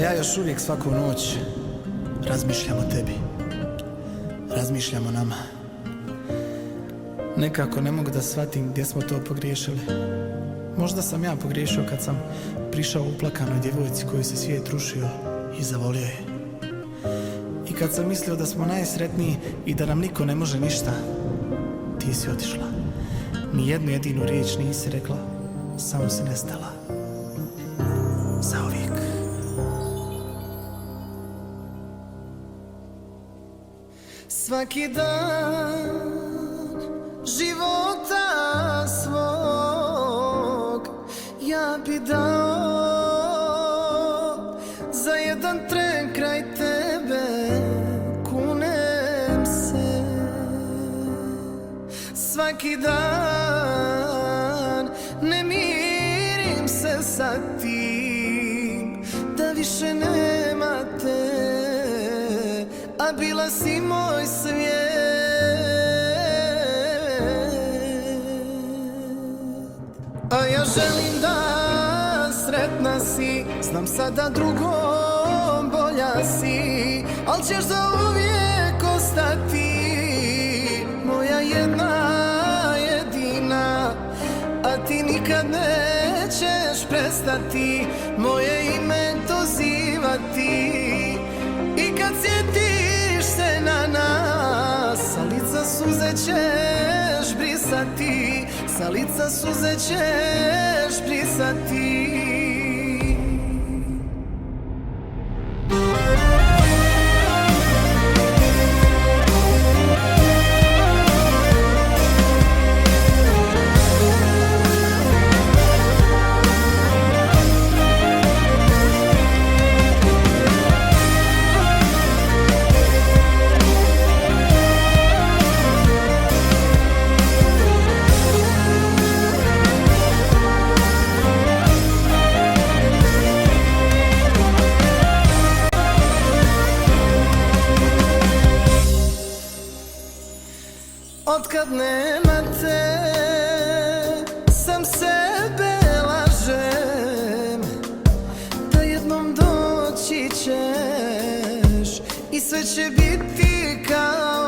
ja još uvijek svaku noć razmišljam o tebi. Razmišljam o nama. Nekako ne mogu da shvatim gdje smo to pogriješili. Možda sam ja pogriješio kad sam prišao uplakanoj djevojci koju se svijet rušio i zavolio je. I kad sam mislio da smo najsretniji i da nam niko ne može ništa, ti si otišla. Ni jednu jedinu riječ nisi rekla, samo si nestala. Zauvijek. Svaki dan života svog ja bi dao za jedan tren kraj tebe, kunem se. Svaki dan ne mirim se sa tim da više nema te, a bila si moj svijet. A ja želim da sretna si, znam sada drugom bolja si, al ćeš zauvijek ostati moja jedna jedina, a ti nikad nećeš prestati moje ime dozivati. I kad sjetiš se na nas, sa lica suze ćeš brisati, sa lica suze ćeš brisati. Otkad nema te, sam sebe lažem da jednom doći ćeš i sve će biti kao